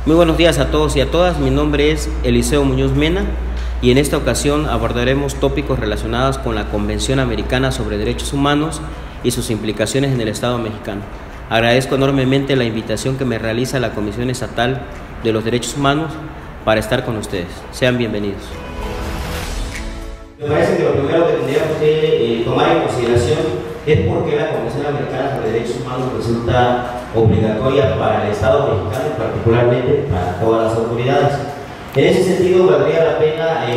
Muy buenos días a todos y a todas. Mi nombre es Eliseo Muñoz Mena y en esta ocasión abordaremos tópicos relacionados con la Convención Americana sobre Derechos Humanos y sus implicaciones en el Estado mexicano. Agradezco enormemente la invitación que me realiza la Comisión Estatal de los Derechos Humanos para estar con ustedes. Sean bienvenidos. Me parece que lo primero que tendríamos que tomar en consideración es por qué la Convención Americana sobre Derechos Humanos resulta obligatoria para el Estado mexicano y particularmente para todas las autoridades. En ese sentido, valdría la pena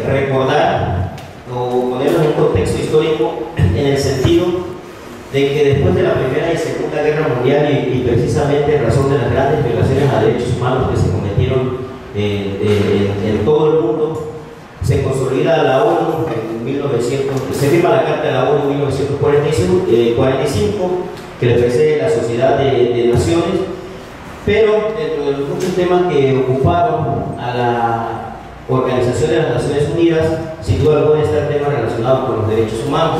recordar o ponernos en un contexto histórico en el sentido de que después de la Primera y Segunda Guerra Mundial y precisamente en razón de las grandes violaciones a derechos humanos que se cometieron en todo el mundo, se consolida la ONU en 1900, se firma la Carta de la ONU en 1945, que le precede la Sociedad de Naciones, pero dentro de los muchos temas que ocuparon a la Organización de las Naciones Unidas, sin duda alguna está el tema relacionado con los derechos humanos.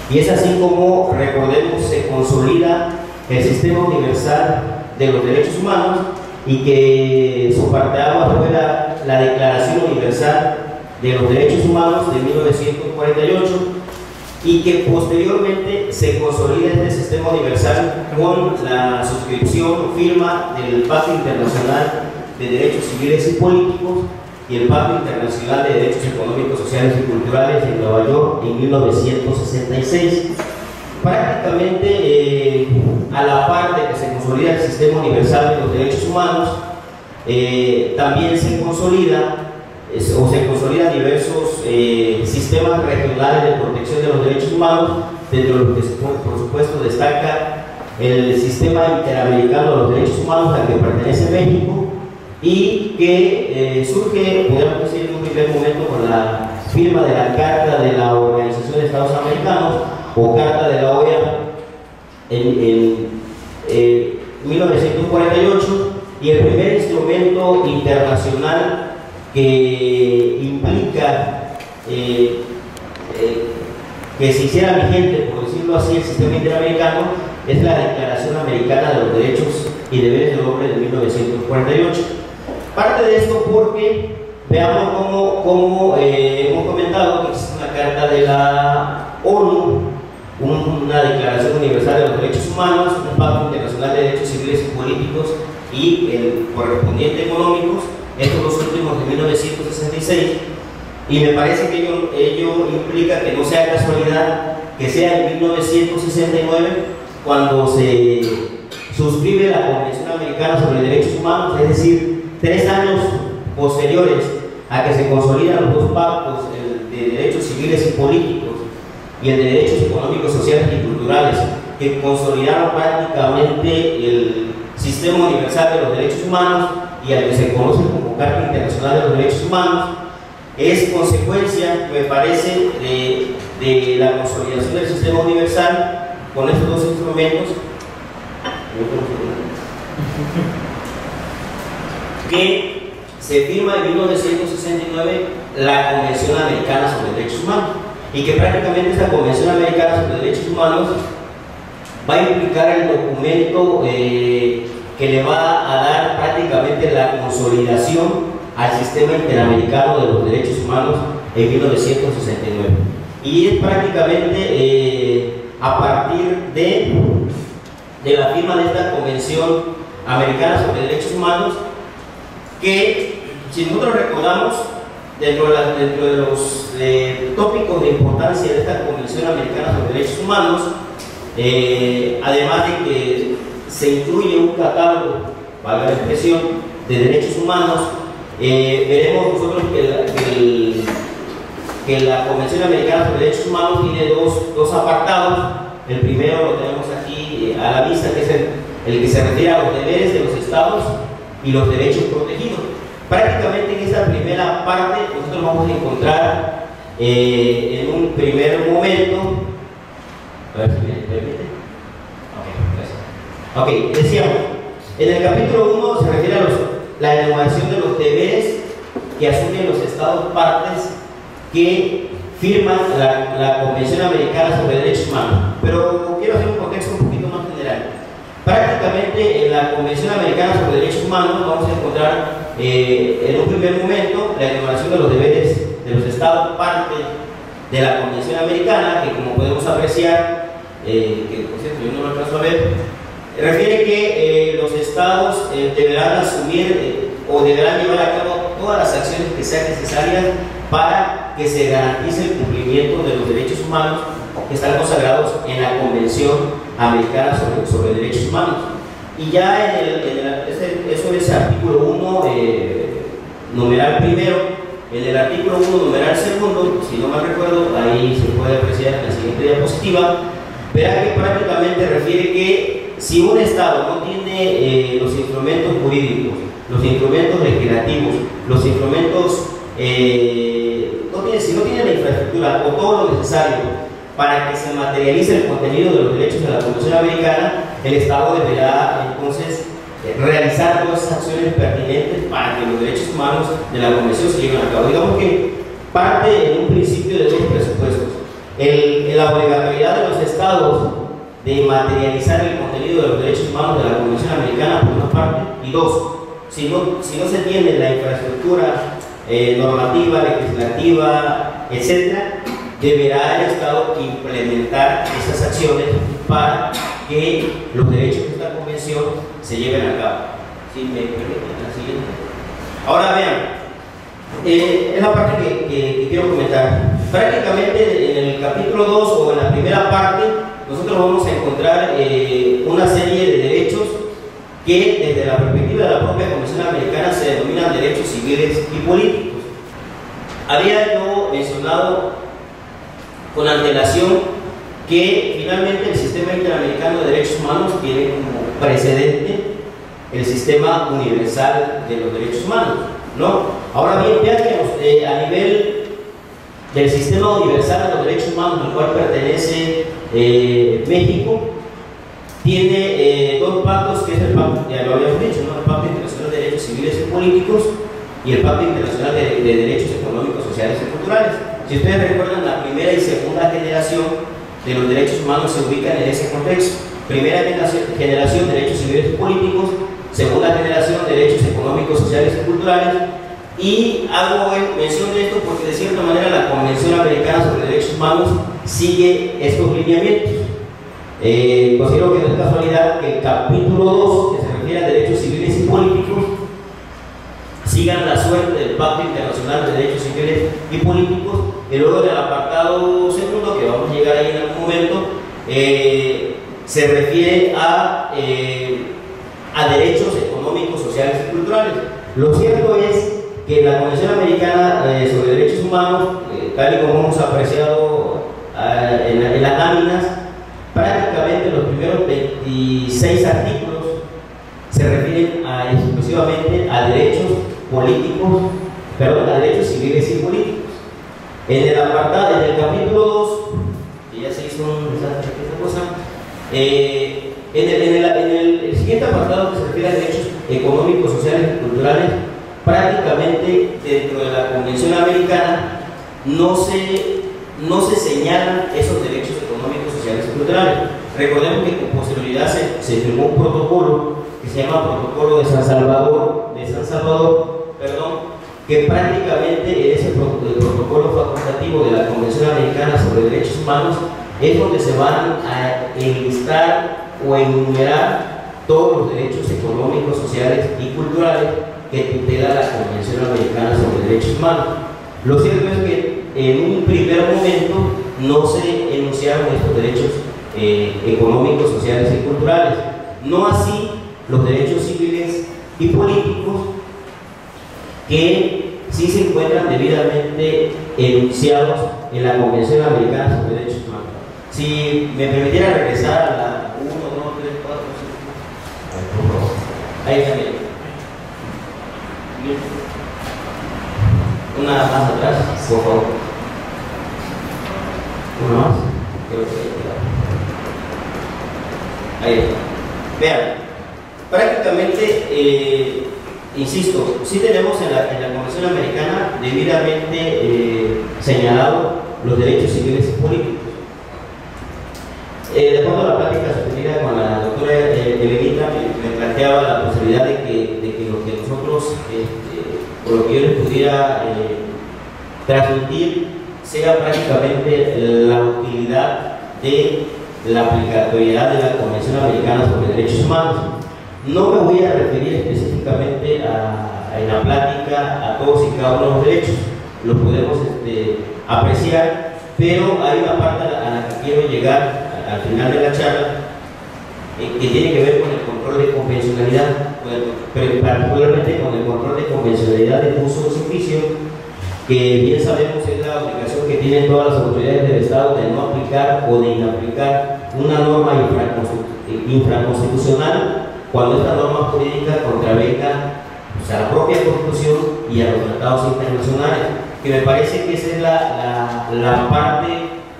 Y es así como, recordemos, se consolida el sistema universal de los derechos humanos y que su parteaguas fue la Declaración Universal de los Derechos Humanos de 1948 y que posteriormente se consolida este sistema universal con la suscripción o firma del Pacto Internacional de Derechos Civiles y Políticos y el Pacto Internacional de Derechos Económicos, Sociales y Culturales en Nueva York en 1966. Prácticamente a la par de que se consolida el sistema universal de los derechos humanos, también se consolida o se consolidan diversos sistemas regionales de protección de los derechos humanos, dentro de los que por supuesto destaca el Sistema Interamericano de los Derechos Humanos al que pertenece México y que surge, podríamos decir, en un primer momento con la firma de la Carta de la Organización de Estados Americanos o Carta de la OEA en 1948, y el primer instrumento internacional que implica que se hiciera vigente, por decirlo así, el sistema interamericano es la Declaración Americana de los Derechos y Deberes del Hombre de 1948. Parte de esto porque veamos cómo hemos comentado que existe una Carta de la ONU, una Declaración Universal de los Derechos Humanos, un Pacto Internacional de Derechos Civiles y Políticos y el correspondiente económicos, estos dos últimos de 1966, y me parece que ello implica que no sea casualidad que sea en 1969 cuando se suscribe la Convención Americana sobre Derechos Humanos, es decir, 3 años posteriores a que se consolidan los dos pactos, el de derechos civiles y políticos y el de derechos económicos, sociales y culturales, que consolidaron prácticamente el sistema universal de los derechos humanos y al que se conoce como Carta Internacional de los Derechos Humanos. Es consecuencia, me parece, de la consolidación del sistema universal con estos dos instrumentos que se firma en 1969 la Convención Americana sobre Derechos Humanos, y que prácticamente esta Convención Americana sobre Derechos Humanos va a implicar el documento que le va a dar prácticamente la consolidación al sistema interamericano de los derechos humanos en 1969. Y es prácticamente a partir de la firma de esta Convención Americana sobre Derechos Humanos que, si nosotros recordamos, dentro de los tópicos de importancia de esta Convención Americana sobre Derechos Humanos, además de que se incluye un catálogo, valga la expresión, de derechos humanos, veremos nosotros que la Convención Americana sobre Derechos Humanos tiene dos apartados. El primero lo tenemos aquí a la vista, que es el que se refiere a los deberes de los estados y los derechos protegidos. Prácticamente en esta primera parte nosotros vamos a encontrar en un primer momento, a ver si me permite. Ok, decíamos, en el capítulo 1 se refiere a la enumeración de los deberes que asumen los estados partes que firman la Convención Americana sobre Derechos Humanos. Pero quiero hacer un contexto un poquito más general. Prácticamente Básicamente, en la Convención Americana sobre Derechos Humanos vamos a encontrar en un primer momento la enumeración de los deberes de los Estados parte de la Convención Americana, que como podemos apreciar, que por cierto yo no lo alcanzo a ver, refiere que los Estados deberán asumir o deberán llevar a cabo todas las acciones que sean necesarias para que se garantice el cumplimiento de los derechos humanos que están consagrados en la Convención Americana sobre Derechos Humanos. Y ya eso es artículo 1, numeral primero. En el artículo 1, numeral segundo, si no mal recuerdo, ahí se puede apreciar en la siguiente diapositiva, verá que prácticamente refiere que si un Estado no tiene los instrumentos jurídicos, los instrumentos legislativos, los instrumentos, si no tiene la infraestructura o todo lo necesario para que se materialice el contenido de los derechos de la Convención Americana, el Estado deberá entonces realizar todas esas acciones pertinentes para que los derechos humanos de la Convención se lleven a cabo. Digamos que parte en un principio de dos presupuestos: la obligatoriedad de los Estados de materializar el contenido de los derechos humanos de la Convención Americana, por una parte, y dos, si no se tiene la infraestructura normativa, legislativa, etcétera, deberá el Estado implementar esas acciones para que los derechos de esta convención se lleven a cabo. ¿Sí me permiten la siguiente? Ahora vean, es la parte que quiero comentar. Prácticamente en el capítulo 2 o en la primera parte, nosotros vamos a encontrar una serie de derechos que desde la perspectiva de la propia Convención Americana se denominan derechos civiles y políticos. Había yo mencionado con antelación que finalmente el sistema interamericano de derechos humanos tiene como precedente el sistema universal de los derechos humanos, ¿no? Ahora bien, vean que a nivel del sistema universal de los derechos humanos al cual pertenece México, tiene dos pactos, que es el pacto, ya lo habíamos dicho, ¿no? El Pacto Internacional de Derechos Civiles y Políticos y el Pacto Internacional de Derechos Económicos, Sociales y Culturales. Si ustedes recuerdan, la primera y segunda generación de los derechos humanos se ubican en ese contexto. Primera generación, derechos civiles y políticos; segunda generación, derechos económicos, sociales y culturales. Y hago mención de esto porque de cierta manera la Convención Americana sobre Derechos Humanos sigue estos lineamientos. Considero que no es casualidad que el capítulo 2, que se refiere a derechos civiles y políticos, sigan la suerte del Pacto Internacional de Derechos Civiles y Políticos, y luego del apartado segundo, que vamos a llegar ahí en algún momento, se refiere a derechos económicos, sociales y culturales. Lo cierto es que la Convención Americana sobre Derechos Humanos, tal y como hemos apreciado en las láminas, prácticamente los primeros 26 artículos se refieren exclusivamente a derechos políticos, perdón, a derechos civiles y políticos. En el apartado, en el capítulo 2, que ya se hizo esta cosa, en el siguiente apartado, que se refiere a derechos económicos, sociales y culturales, prácticamente dentro de la Convención Americana no se señalan esos derechos económicos, sociales y culturales. Recordemos que con posterioridad se firmó un protocolo que se llama Protocolo de San Salvador, que prácticamente es el protocolo facultativo de la Convención Americana sobre Derechos Humanos, es donde se van a enlistar o enumerar todos los derechos económicos, sociales y culturales que tutela la Convención Americana sobre Derechos Humanos. Lo cierto es que en un primer momento no se enunciaron estos derechos económicos, sociales y culturales. No así los derechos civiles y políticos, que sí se encuentran debidamente enunciados en la Convención Americana sobre Derechos Humanos. Si me permitiera regresar a la 1, 2, 3, 4, 5. Ahí está bien. Una más atrás, por favor. Una más. Ahí está. Vean, prácticamente, insisto, sí tenemos en la Convención Americana debidamente señalado los derechos civiles y políticos. De acuerdo a la plática sostenida con la doctora Elenita, me pudiera transmitir sea prácticamente la utilidad de la aplicatoriedad de la Convención Americana sobre Derechos Humanos. No me voy a referir específicamente en la plática a todos y cada uno de los derechos, los podemos apreciar, pero hay una parte a la que quiero llegar al final de la charla que tiene que ver con el control de convencionalidad, pero particularmente con el control de convencionalidad del uso de oficio, que bien sabemos es la obligación que tienen todas las autoridades del Estado de no aplicar o de inaplicar una norma infraconstitucional cuando esta norma jurídica contravenga a la propia Constitución y a los tratados internacionales, que me parece que esa es la parte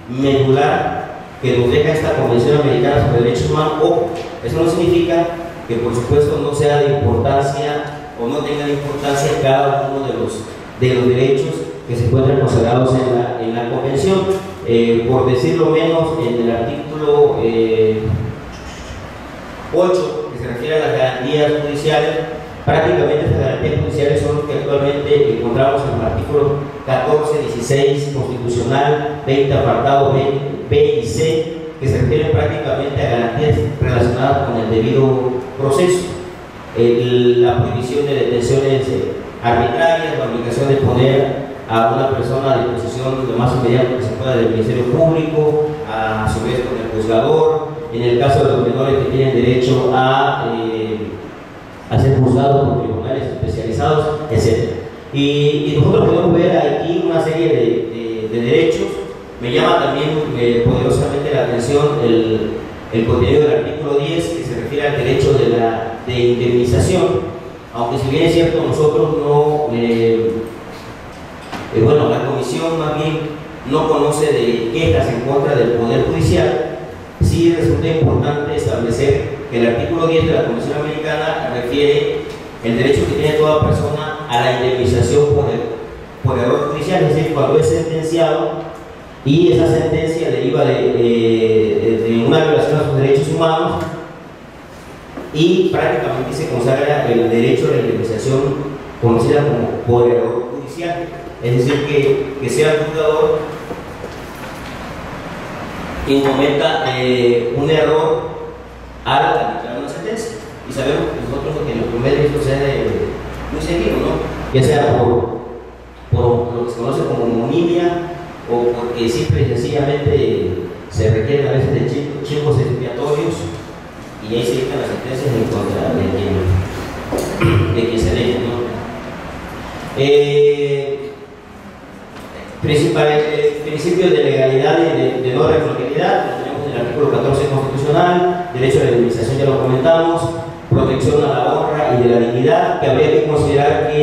medular que nos deja esta Convención Americana sobre Derechos Humanos. Ojo, eso no significa que por supuesto no sea de importancia o no tenga de importancia cada uno de los derechos que se encuentran consagrados en la Convención. Por decirlo menos, en el artículo 8, que se refiere a las garantías judiciales, prácticamente estas garantías judiciales son las que actualmente encontramos en los artículos 14, 16 constitucional, 20 apartado B y C, que se refieren prácticamente a garantías relacionadas con el debido proceso, la prohibición de detenciones arbitrarias, la obligación de poner a una persona a disposición lo más inmediato que se pueda del Ministerio Público, a su vez con el juzgador, en el caso de los menores que tienen derecho a ser juzgados por tribunales especializados, etc. Y nosotros podemos ver aquí una serie de derechos. Me llama también poderosamente la atención el contenido del artículo 10, que se refiere al derecho de indemnización, aunque si bien es cierto nosotros no, bueno, la comisión más bien no conoce de quejas en contra del Poder Judicial, sí resulta importante establecer que el artículo 10 de la Convención Americana refiere el derecho que tiene toda persona a la indemnización por error judicial, es decir, cuando es sentenciado y esa sentencia deriva de una violación a sus derechos humanos y prácticamente se consagra el derecho a la indemnización conocida como por error judicial, es decir, que sea el juzgador quien cometa un error al arbitrar una sentencia. Y sabemos que nosotros en los promedios esto sucede muy seguido, ¿no? Ya sea por lo que se conoce como homonimia o porque simple y sencillamente se requieren a veces de chivos expiatorios y ahí se dictan las sentencias en contra de quien se deje, ¿no? Principios de legalidad y de no retroactividad, lo tenemos en el artículo 14 constitucional, derecho a la indemnización ya lo comentamos, protección a la honra y de la dignidad, que habría que considerar que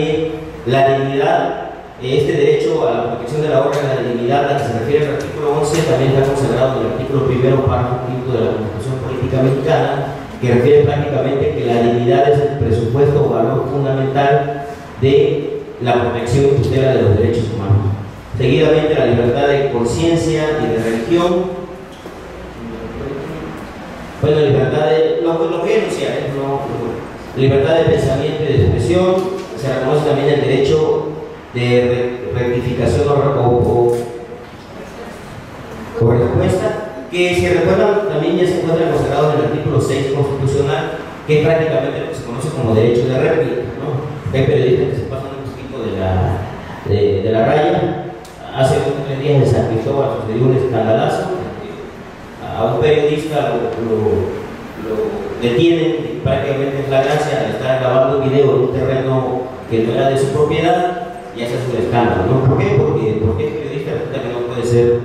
la dignidad, este derecho a la protección de la honra y de la dignidad a que se refiere el artículo 11 también está consagrado en el artículo 1, párrafo 5 de la Constitución Política Mexicana, que refiere prácticamente que la dignidad es el presupuesto o valor fundamental de la protección y tutela de los derechos humanos. Seguidamente, la libertad de conciencia y de religión. Bueno, libertad de lo que voy a enunciar, libertad de pensamiento y de expresión. Se reconoce también el derecho de rectificación o respuesta, que si recuerdan también ya se encuentra consagrado en el artículo 6 constitucional, que es prácticamente lo que se conoce como derecho de réplica, ¿no? Hay periodistas que se pasan un poquito de la raya. Hace 3 días en San Cristóbal sucedió un escandalazo. A un periodista lo detienen prácticamente en flagrancia al estar grabando un video en un terreno que no era de su propiedad y hace un escándalo, ¿no? ¿Por qué? Porque el periodista resulta que no puede ser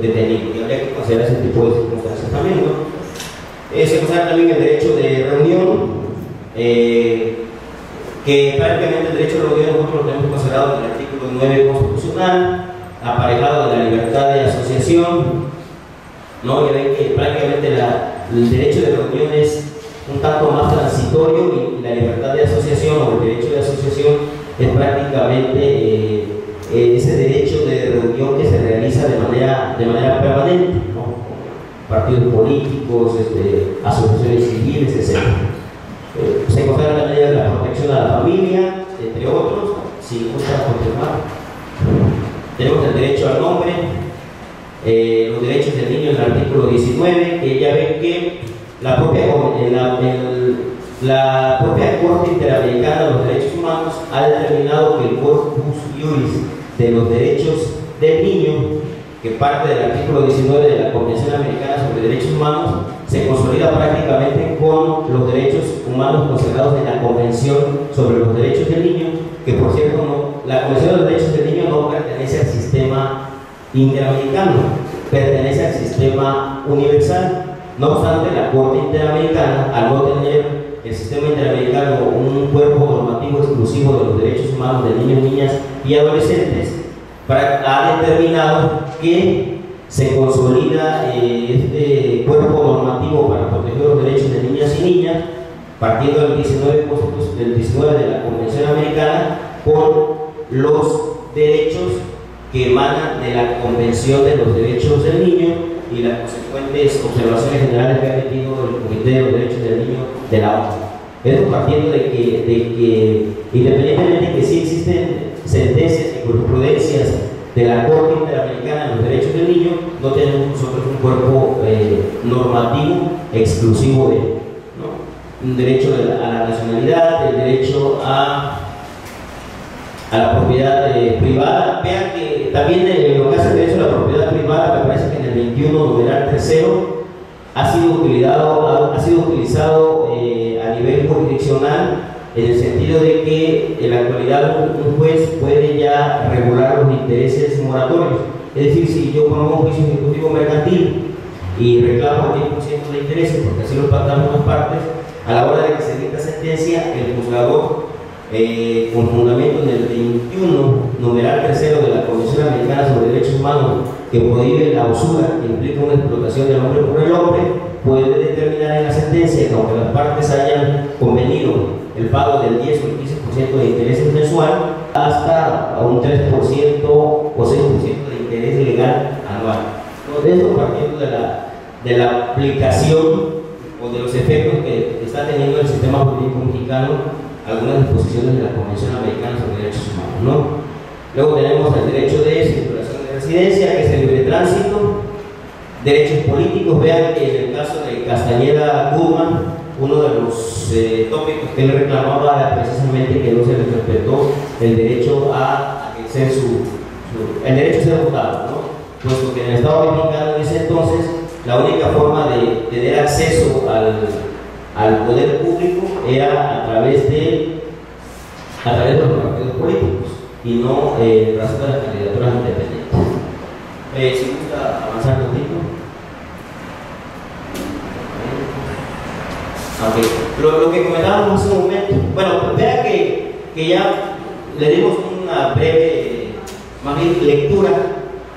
detenido y habría que considerar ese tipo de circunstancias también, ¿no? Se considera también el derecho de reunión, que prácticamente el derecho de reunión nosotros lo tenemos considerado en el artículo 9 constitucional, aparejado de la libertad de asociación, ¿no? Ya ven que prácticamente el derecho de reunión es un tanto más transitorio y la libertad de asociación o el derecho de asociación es prácticamente ese derecho de reunión que se realiza de manera permanente, ¿no? Partidos políticos, asociaciones civiles, etc. Se considera también la protección a la familia, entre otros, si gusta confirmar. Tenemos el derecho al nombre, los derechos del niño en el artículo 19, que ya ven que la propia Corte Interamericana de los Derechos Humanos ha determinado que el corpus iuris de los derechos del niño, que parte del artículo 19 de la Convención Americana sobre Derechos Humanos, se consolida prácticamente con los derechos humanos consagrados en la Convención sobre los Derechos del Niño, que por cierto la Convención de los Derechos del Niño no pertenece al sistema interamericano, pertenece al sistema universal. No obstante, la Corte Interamericana, al no tener el sistema interamericano un cuerpo normativo exclusivo de los derechos humanos de niños, niñas y adolescentes, ha determinado que se consolida este cuerpo normativo para proteger los derechos de niñas y niñas, partiendo del 19 de la Convención Americana, con los derechos que emanan de la Convención de los Derechos del Niño y las consecuentes observaciones generales que ha emitido el Comité de los Derechos del Niño de la ONU. Esto partiendo de que independientemente de que sí existen sentencias y jurisprudencias de la Corte Interamericana de los Derechos del Niño, no tenemos nosotros un cuerpo normativo exclusivo de él, ¿no? Un derecho a la nacionalidad, el derecho a la propiedad privada. Vean que también en lo que hace el derecho a la propiedad privada, me parece que en el 21, numeral tercero, ha sido utilizado a nivel jurisdiccional, en el sentido de que en la actualidad un juez puede ya regular los intereses moratorios. Es decir, si yo promuevo un juicio ejecutivo mercantil y reclamo el 10% de intereses, porque así lo pactamos las partes, a la hora de que se dicta sentencia, el juzgador, con fundamento en el 21, numeral tercero de la Convención Americana sobre Derechos Humanos, que prohíbe la usura, que implica una explotación del hombre por el hombre, puede determinar en la sentencia que aunque las partes hayan convenido el pago del 10 o el 15% de intereses mensual, hasta a un 3% o 6% de interés legal anual. Entonces, esto partiendo de la aplicación o de los efectos que está teniendo el sistema jurídico mexicano algunas disposiciones de la Convención Americana sobre Derechos Humanos, ¿no? Luego tenemos el derecho de circulación de residencia, que es el libre tránsito. Derechos políticos, vean que en el caso de Castañeda Guzmán, uno de los tópicos que él reclamaba era precisamente que no se le respetó el derecho a ejercer el derecho a ser votado, ¿no? Puesto que en el Estado mexicano en ese entonces la única forma de tener acceso al poder público era a través de los partidos políticos y no en razón de las candidaturas independientes. Si gusta avanzar un poquito. Lo que comentábamos hace un momento, bueno, vean que ya le dimos una breve, más bien, lectura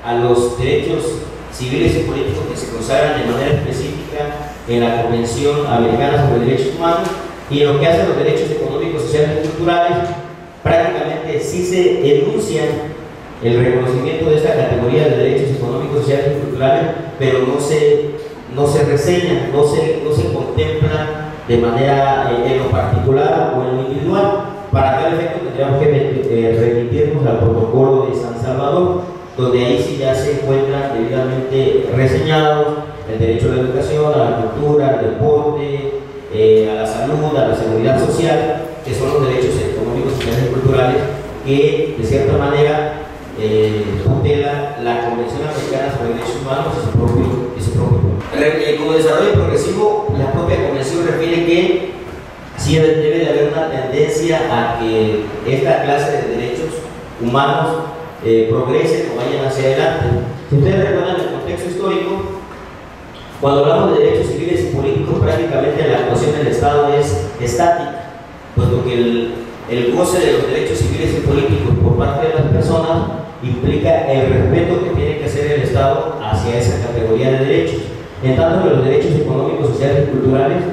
a los derechos civiles y políticos que se consagran de manera específica en la Convención Americana sobre Derechos Humanos, y en lo que hace a los derechos económicos, sociales y culturales, prácticamente sí se enuncian el reconocimiento de esta categoría de derechos económicos, sociales y culturales, pero no se reseña, no se contempla de manera en lo particular o en lo individual. Para tal efecto tendríamos que remitirnos al protocolo de San Salvador, donde ahí sí ya se encuentran debidamente reseñados el derecho a la educación, a la cultura, al deporte, a la salud, a la seguridad social, que son los derechos económicos, sociales y culturales que de cierta manera tutela la Convención Americana sobre Derechos Humanos y su propio. Como desarrollo progresivo, la propia Convención refiere que sí debe de haber una tendencia a que esta clase de derechos humanos progresen o vayan hacia adelante. Si ustedes recuerdan el contexto histórico, cuando hablamos de derechos civiles y políticos, prácticamente la actuación del Estado es estática, puesto que el goce de los derechos civiles y políticos por parte de las personas implica el respeto que tiene que hacer el Estado hacia esa categoría de derechos. En tanto que los derechos económicos, sociales y culturales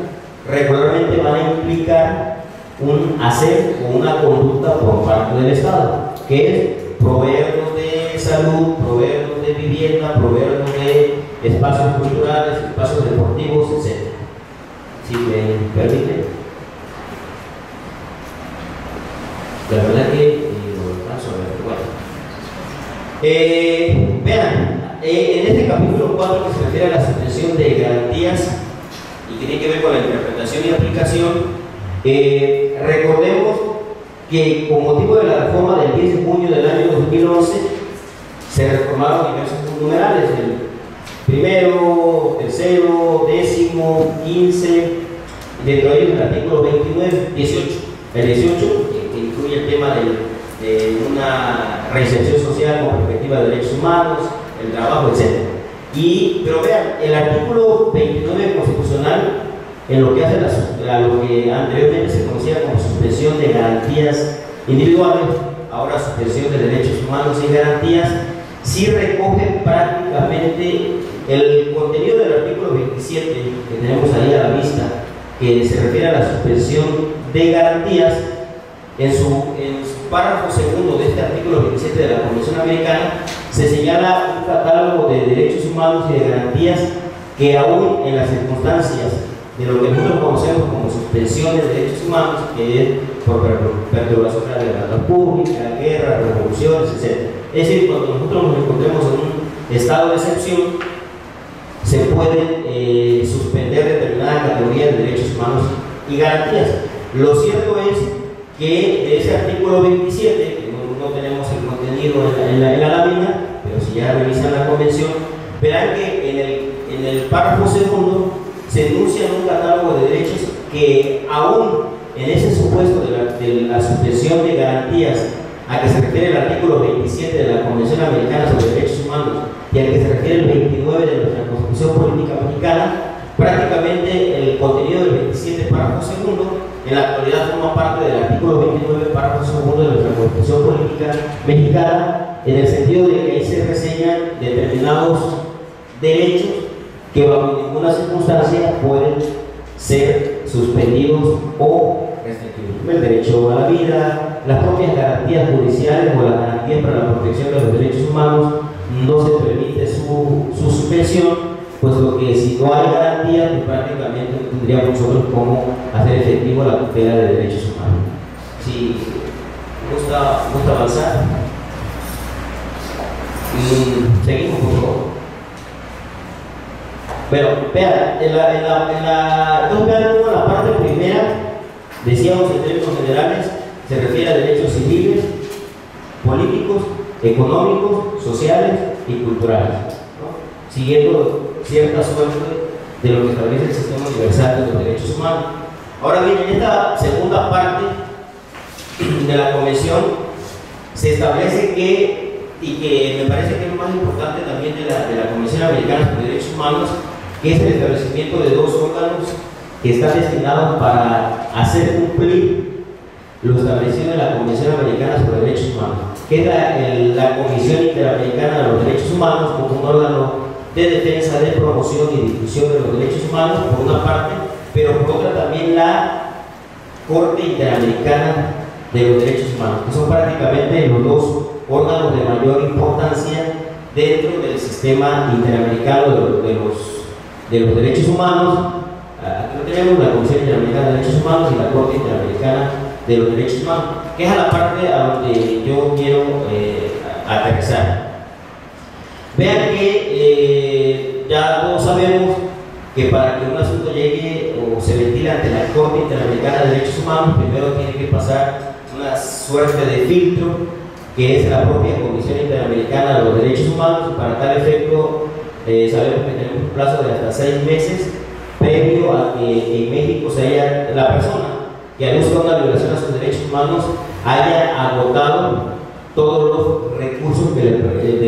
regularmente van a implicar un hacer o una conducta por parte del Estado, que es proveernos de salud, proveernos de vivienda, proveernos de espacios culturales, espacios deportivos, etc. Si me permite. La verdad que Vean, en este capítulo 4 que se refiere a la suspensión de garantías y que tiene que ver con la interpretación y aplicación, recordemos que con motivo de la reforma del 10 de junio del año 2011 se reformaron diversos numerales, el primero, tercero, décimo, 15, dentro de ellos el artículo 29, 18, el 18 que incluye el tema de una reinserción social con perspectiva de derechos humanos, el trabajo, etc. Pero vean, el artículo 29 constitucional, en lo que hace a lo que anteriormente se conocía como suspensión de garantías individuales, ahora suspensión de derechos humanos y garantías, sí recoge prácticamente el contenido del artículo 27 que tenemos ahí a la vista, que se refiere a la suspensión de garantías. En su párrafo segundo de este artículo 27 de la Convención Americana se señala un catálogo de derechos humanos y de garantías que aún en las circunstancias de lo que nosotros conocemos como suspensión de derechos humanos, que es por perturbación de la libertad pública, guerra, revoluciones, etc. Es decir, cuando nosotros nos encontremos en un estado de excepción, se pueden suspender determinadas categorías de derechos humanos y garantías. Lo cierto es que de ese artículo 27, que no tenemos el contenido en la lámina, pero si ya revisan la convención, verán que en el párrafo segundo se enuncia un catálogo de derechos que aún en ese supuesto de la suspensión de garantías a que se refiere el artículo 27 de la Convención Americana sobre Derechos Humanos y al que se refiere el 29 de nuestra Constitución Política Mexicana, prácticamente el contenido del 27 párrafo segundo en la actualidad forma parte del artículo 29 párrafo segundo de nuestra Constitución Política Mexicana, en el sentido de que ahí se reseñan determinados derechos que bajo ninguna circunstancia pueden ser suspendidos o restringidos. El derecho a la vida, las propias garantías judiciales o las garantías para la protección de los derechos humanos, no se permite su suspensión, puesto que si no hay garantías, pues prácticamente no tendríamos nosotros cómo hacer efectivo la tutela de derechos humanos. Si gusta avanzar, seguimos por favor. Bueno, vean, entonces vean cómo la parte primera, decíamos en términos generales, se refiere a derechos civiles, políticos, económicos, sociales y culturales, ¿no? Siguiendo cierta suerte de lo que establece el sistema universal de los derechos humanos. Ahora bien, en esta segunda parte de la convención se establece que, y que me parece que es lo más importante también de la Convención Americana sobre Derechos Humanos, que es el establecimiento de dos órganos que están destinados para hacer cumplir lo establecido en la Convención Americana sobre Derechos Humanos, que es la Comisión Interamericana de los Derechos Humanos, como un órgano de defensa, de promoción y difusión de los derechos humanos, por una parte, pero por otra también la Corte Interamericana de los Derechos Humanos, que son prácticamente los dos órganos de mayor importancia dentro del sistema interamericano de los derechos humanos. Aquí tenemos la Comisión Interamericana de Derechos Humanos y la Corte Interamericana de los Derechos Humanos, que es a la parte a donde yo quiero aterrizar. Vean que ya todos sabemos que para que un asunto llegue o se ventile ante la Corte Interamericana de Derechos Humanos, primero tiene que pasar una suerte de filtro, que es la propia Comisión Interamericana de los Derechos Humanos, y para tal efecto sabemos que tenemos un plazo de hasta 6 meses previo a que en México la persona que aduce una violación a sus derechos humanos haya agotado todos los recursos de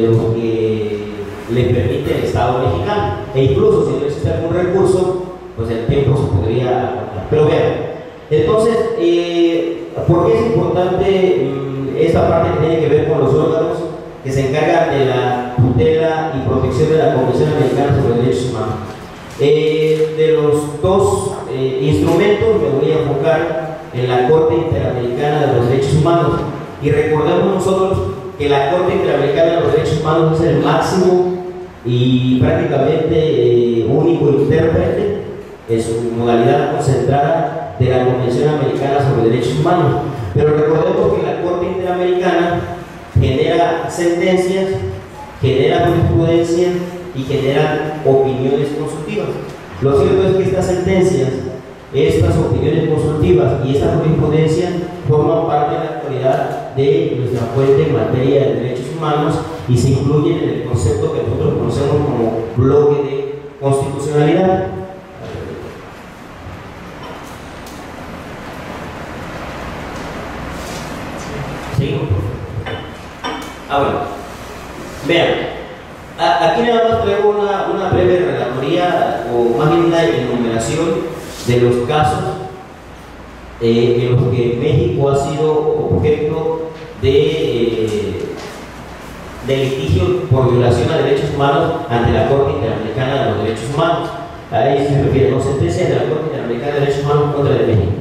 los que le permite el Estado mexicano, e incluso si no existe algún recurso, pues el tiempo se podría agotar. Pero vean, entonces, ¿por qué es importante esta parte que tiene que ver con los órganos que se encargan de la tutela y protección de la Convención Americana sobre Derechos Humanos? De los dos instrumentos me voy a enfocar en la Corte Interamericana de los Derechos Humanos, y recordemos nosotros que la Corte Interamericana de los Derechos Humanos es el máximo y prácticamente único intérprete en su modalidad concentrada de la Convención Americana sobre Derechos Humanos. Pero recordemos que la Corte Interamericana genera sentencias, genera jurisprudencia y genera opiniones consultivas. Lo cierto es que estas sentencias, estas opiniones consultivas y esta jurisprudencia forman parte de la actualidad de nuestra fuente en materia de derechos humanos y se incluyen en el concepto que nosotros conocemos como bloque de constitucionalidad. ¿Seguimos? Bueno. Vean, aquí nada más traigo una breve relatoría, o más bien una enumeración de los casos en los que México ha sido objeto de litigio por violación a derechos humanos ante la Corte Interamericana de los Derechos Humanos. Ahí se refieren dos sentencias de la Corte Interamericana de Derechos Humanos contra de México.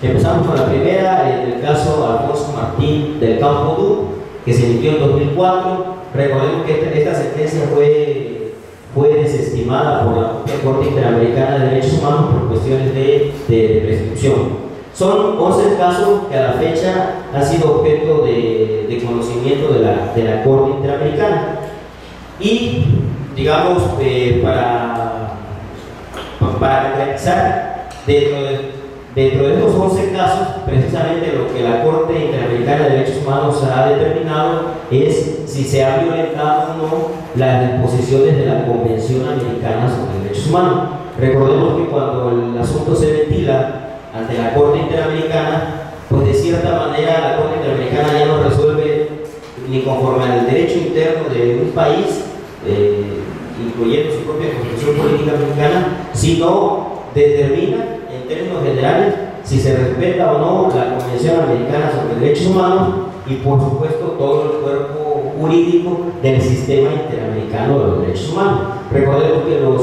Empezamos con la primera, el caso Alfonso Martín del Campo Dú, que se emitió en 2004. Recordemos que esta sentencia fue desestimada por la Corte Interamericana de Derechos Humanos por cuestiones de prescripción. Son 11 casos que a la fecha han sido objeto de conocimiento de la Corte Interamericana. Y, digamos, para realizar dentro de estos 11 casos, precisamente lo que la Corte Interamericana de Derechos Humanos ha determinado es si se han violentado o no las disposiciones de la Convención Americana sobre Derechos Humanos. Recordemos que cuando el asunto se ventila ante la Corte Interamericana, pues de cierta manera la Corte Interamericana ya no resuelve ni conforme al derecho interno de un país, incluyendo su propia Constitución Política Mexicana, sino determina en términos generales si se respeta o no la Convención Americana sobre Derechos Humanos y por supuesto todo el cuerpo jurídico del sistema interamericano de los derechos humanos. Recordemos que los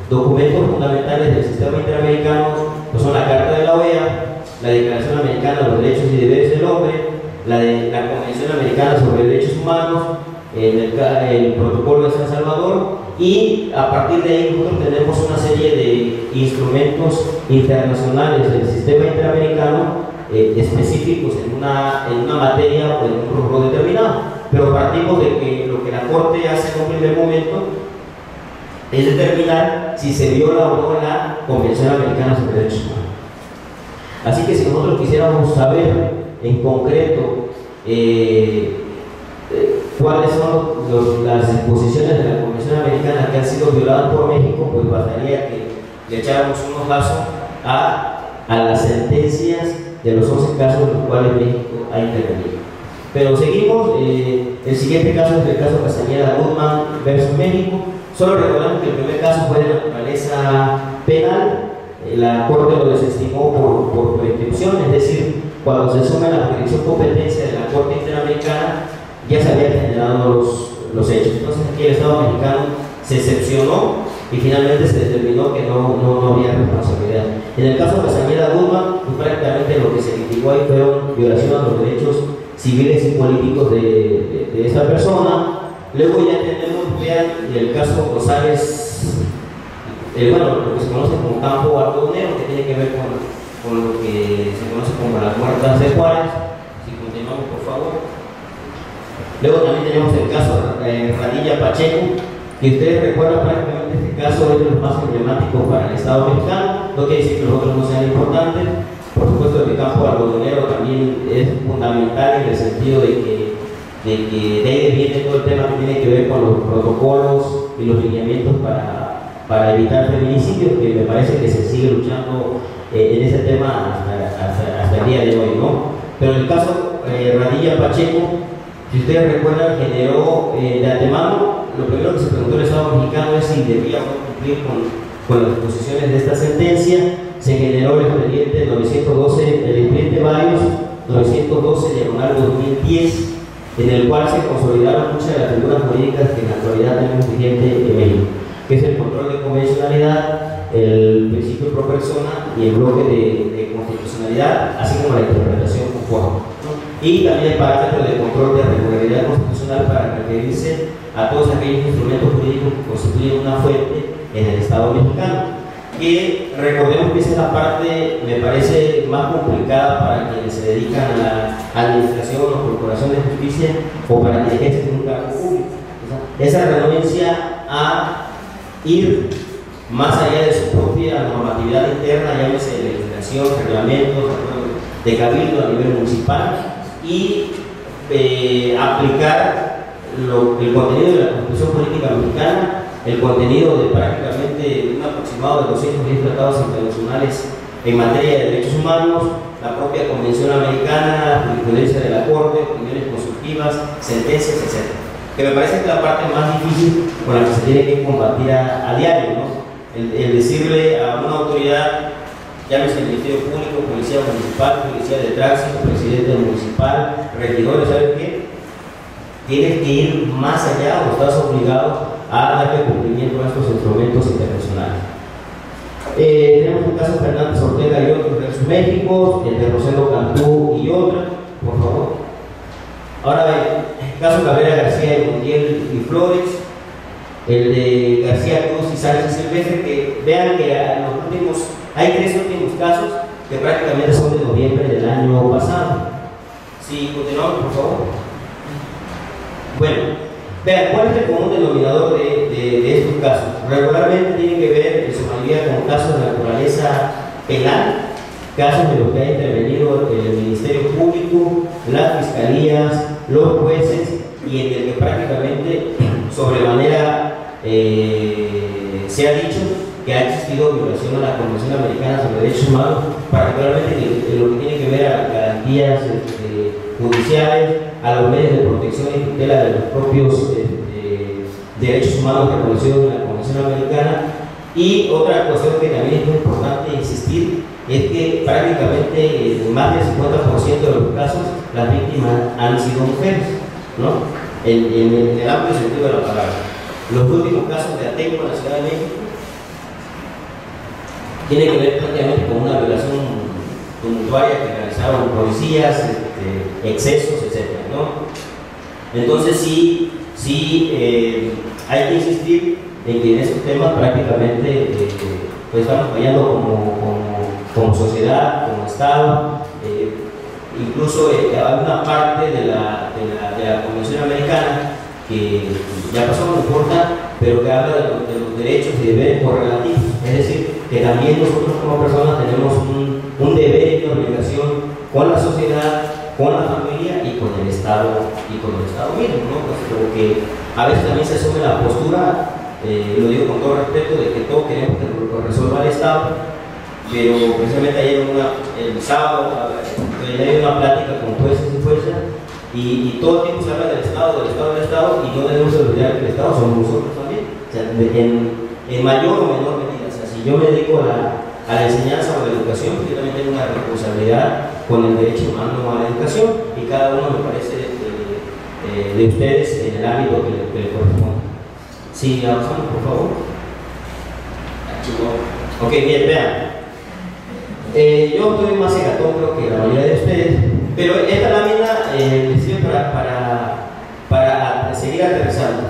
documentos fundamentales del sistema interamericano pues son la Carta de la OEA, la Declaración Americana de los Derechos y Deberes del Hombre, la Convención Americana sobre Derechos Humanos, el Protocolo de San Salvador, y a partir de ahí nosotros tenemos una serie de instrumentos internacionales del sistema interamericano específicos en una materia o en un rubro determinado. Pero partimos de que lo que la Corte hace en un primer momento es determinar si se viola o no la Convención Americana sobre Derechos Humanos. Así que si nosotros quisiéramos saber en concreto cuáles son las disposiciones de la Convención Americana que han sido violadas por México, pues bastaría que le echáramos un ojazo a las sentencias de los 11 casos en los cuales México ha intervenido. Pero seguimos, el siguiente caso es el caso Castañeda Goodman versus México. Solo recordamos que el primer caso fue de naturaleza penal, la Corte lo desestimó por prescripción, es decir, cuando se asume la jurisdicción competencia de la Corte Interamericana, ya se habían generado los hechos. Entonces aquí el Estado mexicano se excepcionó y finalmente se determinó que no había responsabilidad. En el caso de Castañeda Goodman, pues prácticamente lo que se litigó ahí fueron violación a los derechos civiles y políticos de esa persona. Luego ya tenemos, vean, el caso Rosales, lo que se conoce como campo algodonero, que tiene que ver con lo que se conoce como las muertas de Juárez. Si continuamos, por favor. Luego también tenemos el caso Radilla Pacheco, que ustedes recuerdan prácticamente este caso es de los más emblemáticos para el Estado mexicano. No quiere decir que los otros no sean importantes. Por supuesto, el campo algodonero también es fundamental en el sentido de que de ahí viene todo el tema que tiene que ver con los protocolos y los lineamientos para evitar feminicidios, que me parece que se sigue luchando en ese tema hasta el día de hoy, ¿no? Pero en el caso Radilla Pacheco, si ustedes recuerdan, generó de antemano, lo primero que se preguntó el Estado mexicano es si debía o no cumplir con las disposiciones de esta sentencia. Se generó el expediente 912, el expediente Varios 912/2010, en el cual se consolidaron muchas de las figuras jurídicas que en la actualidad tenemos vigente en México, que es el control de convencionalidad, el principio pro persona y el bloque de constitucionalidad, así como la interpretación conforme, ¿no? Y también el parámetro de control de regularidad constitucional para referirse a todos aquellos instrumentos jurídicos que constituyen una fuente en el Estado mexicano. que recordemos que esa es la parte, me parece, más complicada para quienes se dedican a la administración o procuración de justicia o para quienes ejercen un cargo público. Esa renuncia a ir más allá de su propia normatividad interna, llámese legislación, reglamentos, de cabildo a nivel municipal, y aplicar el contenido de la Constitución Política Mexicana, el contenido de prácticamente un aproximado de 210 tratados internacionales en materia de derechos humanos, la propia Convención Americana, jurisprudencia de la Corte, opiniones consultivas, sentencias, etc. Que me parece que es la parte más difícil con la que se tiene que combatir a diario, ¿no? El decirle a una autoridad, llámese el Ministerio Público, Policía Municipal, Policía de Tránsito, Presidente Municipal, regidores, ¿sabes qué? Tienes que ir más allá o estás obligado a darle cumplimiento a estos instrumentos internacionales. Tenemos el caso Fernández Ortega y otros de México, el de Rosendo Cantú y otros, por favor. Ahora ven, el caso Cabrera García y Montiel y Flores, el de García Cruz y Sánchez Silvestre, que vean que hay 3 últimos casos que prácticamente son de noviembre del año pasado. Si continuamos, por favor. Bueno, vean, ¿cuál es el común denominador de estos casos? Regularmente tienen que ver en su mayoría con casos de naturaleza penal, casos de los que ha intervenido el Ministerio Público, las fiscalías, los jueces, y en el que prácticamente sobremanera se ha dicho que ha existido violación a la Convención Americana sobre Derechos Humanos, particularmente en lo que tiene que ver a las garantías judiciales, a los medios de protección y tutela de los propios derechos humanos reconocidos en la Convención Americana. Y otra cuestión que también es muy importante insistir es que prácticamente más del 50% de los casos las víctimas han sido mujeres, ¿no? En el amplio sentido de la palabra. Los últimos casos de Atenco en la Ciudad de México tienen que ver prácticamente con una violación tumultuaria que realizaron policías, excesos, etc., ¿no? Entonces sí hay que insistir en que en estos temas prácticamente pues estamos fallando como sociedad, como Estado. Incluso hay una parte de la Convención Americana que ya pasó, no importa, pero que habla de los derechos y deberes correlativos. Es decir, que también nosotros como personas tenemos un deber y una obligación con la sociedad, con la familia y con el Estado mismo, ¿no? Pues porque a veces también se asume la postura, lo digo con todo respeto, de que todos queremos que lo resuelva el Estado, pero precisamente ayer el sábado hay una plática con jueces y juezas, y todo el tiempo se habla del Estado, y no debemos olvidar que el Estado somos nosotros también, o sea, en mayor o menor medida. O sea, si yo me dedico a la enseñanza o a la educación, yo también tengo una responsabilidad con el derecho humano a la educación, y cada uno me parece de ustedes en el ámbito que le corresponde. Sí, avanzamos, por favor. Ok, bien, vean. Yo estoy más cegatón, creo que la mayoría de ustedes, pero esta lámina me sirve para seguir aterrizando.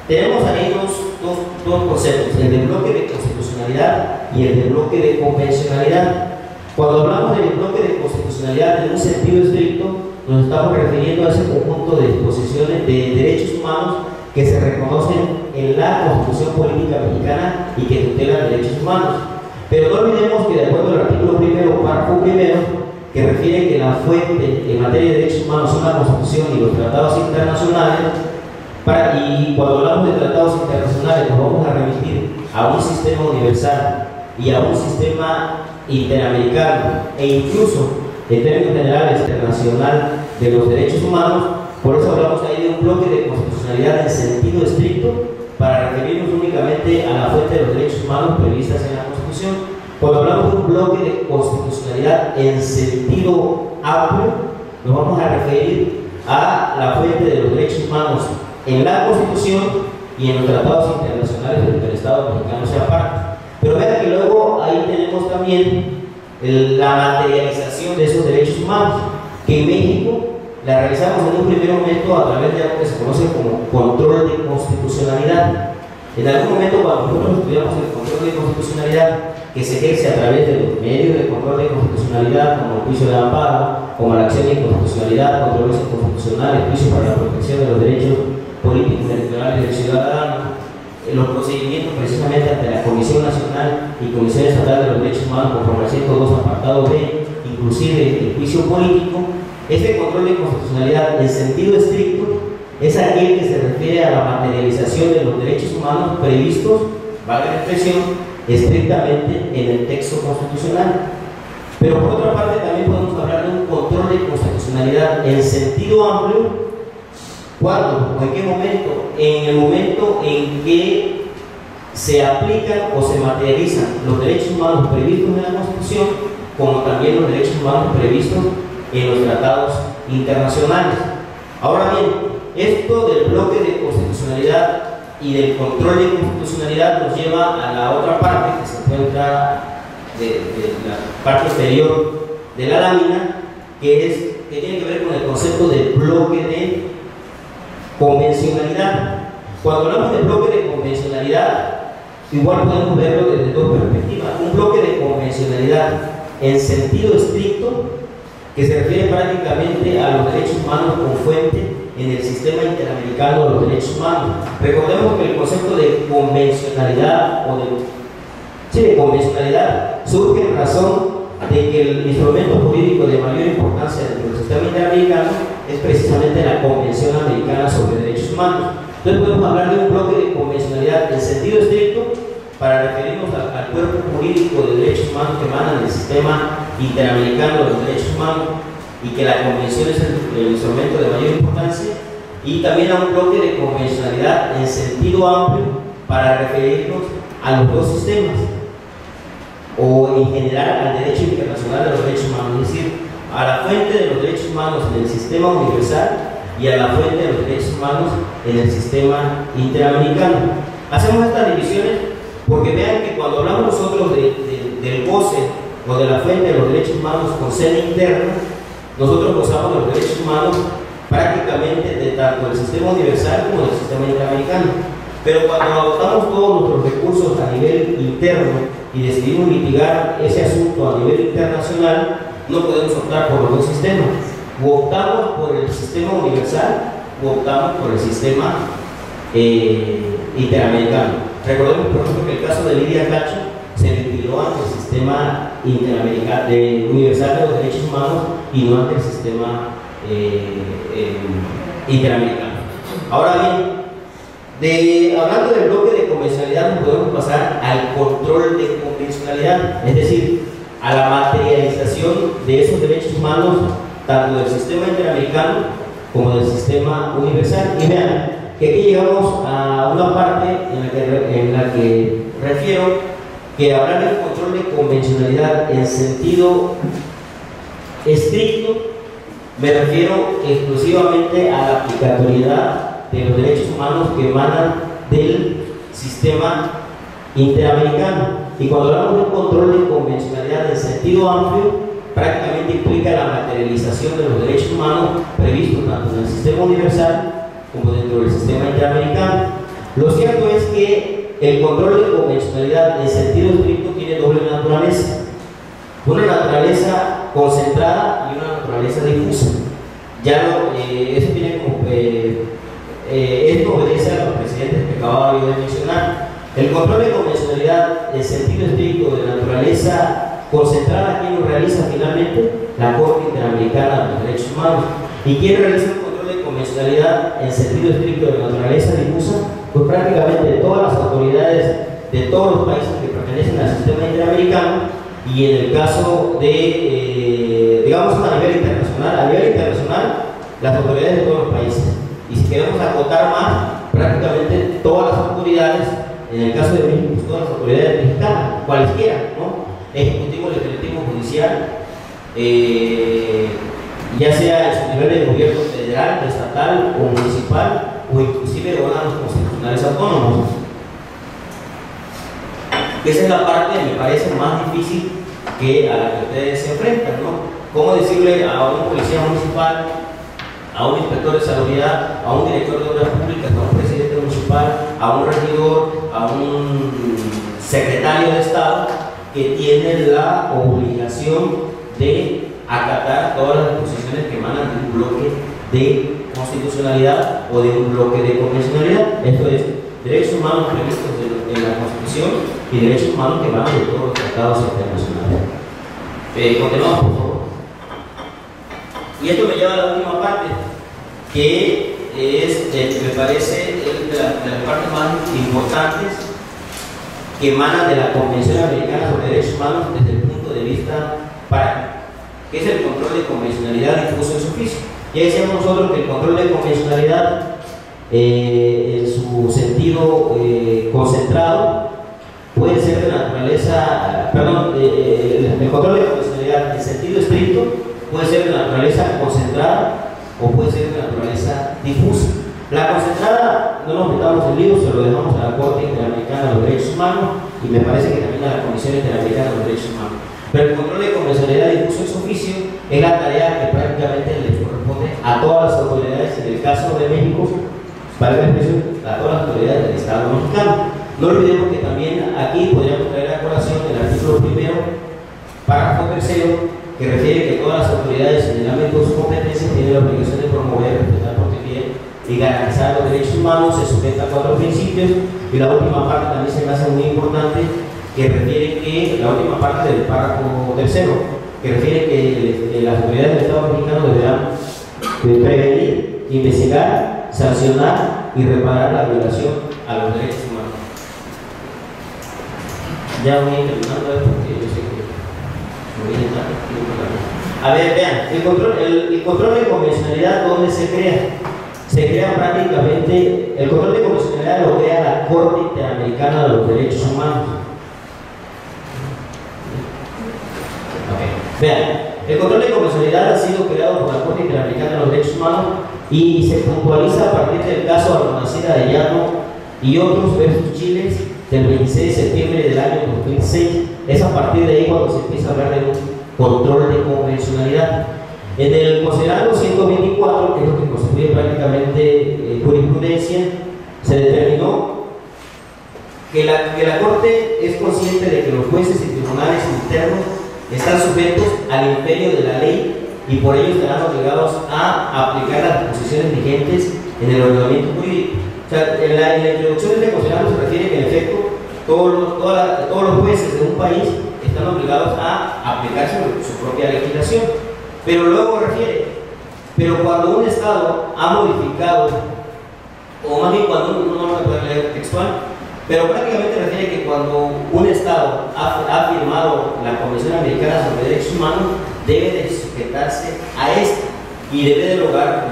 Tenemos ahí dos conceptos, el del bloque de constitucionalidad y el del bloque de convencionalidad. Cuando hablamos del bloque de constitucionalidad en un sentido estricto, nos estamos refiriendo a ese conjunto de disposiciones de derechos humanos que se reconocen en la Constitución Política Mexicana y que tutelan derechos humanos. Pero no olvidemos que de acuerdo al artículo primero, párrafo primero, que refiere que la fuente en materia de derechos humanos son la Constitución y los tratados internacionales, y cuando hablamos de tratados internacionales nos vamos a remitir a un sistema universal y a un sistema interamericano e incluso en términos generales internacional de los derechos humanos. Por eso hablamos ahí de un bloque de constitucionalidad en sentido estricto, para referirnos únicamente a la fuente de los derechos humanos previstas en la Constitución. Cuando hablamos de un bloque de constitucionalidad en sentido amplio, nos vamos a referir a la fuente de los derechos humanos en la Constitución y en los tratados internacionales de los que el Estado mexicano sea parte. Pero vean que luego ahí tenemos también la materialización de esos derechos humanos, que en México la realizamos en un primer momento a través de algo que se conoce como control de constitucionalidad. En algún momento, cuando nosotros estudiamos el control de constitucionalidad, que se ejerce a través de los medios de control de constitucionalidad, como el juicio de amparo, como la acción de inconstitucionalidad, controversia constitucional, el juicio para la protección de los derechos políticos y electorales del ciudadano, los procedimientos precisamente ante la Comisión Nacional y Comisión Estatal de los Derechos Humanos conforme al 102 apartado B, inclusive el juicio político. Este control de constitucionalidad en sentido estricto es aquel que se refiere a la materialización de los derechos humanos previstos, valga la expresión, estrictamente en el texto constitucional. Pero por otra parte también podemos hablar de un control de constitucionalidad en sentido amplio. ¿Cuándo o en qué momento? En el momento en que se aplican o se materializan los derechos humanos previstos en la Constitución, como también los derechos humanos previstos en los tratados internacionales. Ahora bien, esto del bloque de constitucionalidad y del control de constitucionalidad nos lleva a la otra parte que se encuentra de la parte exterior de la lámina, que tiene que ver con el concepto de bloque de convencionalidad. Cuando hablamos de bloque de convencionalidad, igual podemos verlo desde dos perspectivas. Un bloque de convencionalidad en sentido estricto, que se refiere prácticamente a los derechos humanos con fuente en el sistema interamericano de los derechos humanos. Recordemos que el concepto de convencionalidad de convencionalidad surge en razón de que el instrumento jurídico de mayor importancia dentro del sistema interamericano es precisamente la Convención Americana sobre Derechos Humanos. Entonces podemos hablar de un bloque de convencionalidad en sentido estricto para referirnos al cuerpo jurídico de derechos humanos que emana del sistema interamericano de los derechos humanos, y que la convención es el instrumento de mayor importancia, y también a un bloque de convencionalidad en sentido amplio para referirnos a los dos sistemas, o en general al derecho internacional de los derechos humanos, es decir, a la fuente de los derechos humanos en el sistema universal y a la fuente de los derechos humanos en el sistema interamericano. Hacemos estas divisiones porque vean que cuando hablamos nosotros del goce o de la fuente de los derechos humanos con sede interna, nosotros gozamos de los derechos humanos prácticamente de tanto del sistema universal como del sistema interamericano. Pero cuando agotamos todos nuestros recursos a nivel interno y decidimos litigar ese asunto a nivel internacional, no podemos optar por los dos sistemas. O optamos por el sistema universal o optamos por el sistema interamericano. Recordemos, por ejemplo, que el caso de Lidia Cacho se litigó ante el sistema interamericano universal de los derechos humanos y no ante el sistema interamericano. Ahora bien, hablando del bloque de convencionalidad, nos podemos pasar al control de convencionalidad, es decir, a la materialización de esos derechos humanos tanto del sistema interamericano como del sistema universal. Y vean que aquí llegamos a una parte en la que refiero que hablar del control de convencionalidad en sentido estricto me refiero exclusivamente a la aplicatoriedad de los derechos humanos que emanan del sistema interamericano. Y cuando hablamos de un control de convencionalidad en sentido amplio, prácticamente implica la materialización de los derechos humanos previstos tanto en el sistema universal como dentro del sistema interamericano. Lo cierto es que el control de convencionalidad en sentido estricto tiene doble naturaleza: una naturaleza concentrada y una naturaleza difusa. Eso tiene como esto obedece a los precedentes que acababa yo de mencionar. El control de convencionalidad en sentido estricto de naturaleza concentrada, ¿quién lo realiza finalmente? La Corte Interamericana de los Derechos Humanos. ¿Y quién realiza el control de convencionalidad en sentido estricto de naturaleza difusa? Pues prácticamente todas las autoridades de todos los países que pertenecen al sistema interamericano, y en el caso de, digamos, a nivel internacional, las autoridades de todos los países. Y si queremos acotar más, prácticamente todas las autoridades, en el caso de México, pues todas las autoridades mexicanas, cualesquiera, ¿no? Ejecutivo, legislativo, judicial, ya sea en su nivel de gobierno federal, estatal o municipal, o inclusive de órganos constitucionales autónomos. Esa es la parte, me parece, más difícil a la que ustedes se enfrentan, ¿no? ¿Cómo decirle a un policía municipal, a un inspector de salubridad, a un director de obras públicas, a un presidente municipal, a un regidor, a un secretario de Estado, que tiene la obligación de acatar todas las disposiciones que emanan de un bloque de constitucionalidad o de un bloque de convencionalidad. Esto es, derechos humanos previstos en la Constitución y derechos humanos que emanan de todos los tratados internacionales. Continuamos, por favor. Y esto me lleva a la última parte, que es, me parece, de las partes más importantes que emanan de la Convención Americana sobre Derechos Humanos desde el punto de vista práctico, que es el control de convencionalidad difuso en su oficio. Ya decíamos nosotros que el control de convencionalidad en su sentido concentrado puede ser de naturaleza, el control de convencionalidad en sentido estricto puede ser de naturaleza concentrada o puede ser de naturaleza difusa. La concentrada no nos metamos en líos, se lo dejamos a la Corte Interamericana de los Derechos Humanos y me parece que también a la Comisión Interamericana de los Derechos Humanos. Pero el control de convencionalidad difuso en su oficio es la tarea que prácticamente le corresponde a todas las autoridades, en el caso de México, para la expresión, a todas las autoridades del Estado mexicano. No olvidemos que también aquí podríamos traer a colación el artículo 1, párrafo 3, que refiere que todas las autoridades en el ámbito de su competencia tienen la obligación de promover, respetar, proteger y garantizar los derechos humanos, se sujeta a 4 principios, y la última parte también se me hace muy importante, que refiere que, la última parte del párrafo 3, que refiere que las autoridades del Estado mexicano deberán prevenir, investigar, sancionar y reparar la violación a los derechos humanos. Ya voy terminando porque yo sé que me voy a entrar. A ver, vean, el control de convencionalidad, ¿dónde se crea? Se crea prácticamente, el control de convencionalidad lo crea la Corte Interamericana de los Derechos Humanos. Vean, el control de convencionalidad ha sido creado por la Corte Interamericana de los Derechos Humanos y se puntualiza a partir del caso Almonacida de Llano y otros versus Chile del 26 de septiembre del año 2006. Es a partir de ahí cuando se empieza a hablar de un control de convencionalidad. En el considerando 124, que es lo que constituye prácticamente jurisprudencia, se determinó que la Corte es consciente de que los jueces y tribunales internos están sujetos al imperio de la ley y por ello estarán obligados a aplicar las disposiciones vigentes en el ordenamiento jurídico. O sea, en la introducción de este considerando se refiere que en efecto todos los jueces de un país están obligados a aplicar su propia legislación. Pero luego refiere, pero cuando un Estado ha modificado, o más bien cuando uno no lo puede leer textual, pero prácticamente refiere que cuando un Estado ha firmado la Convención Americana sobre Derechos Humanos, debe de sujetarse a esta y debe de lograr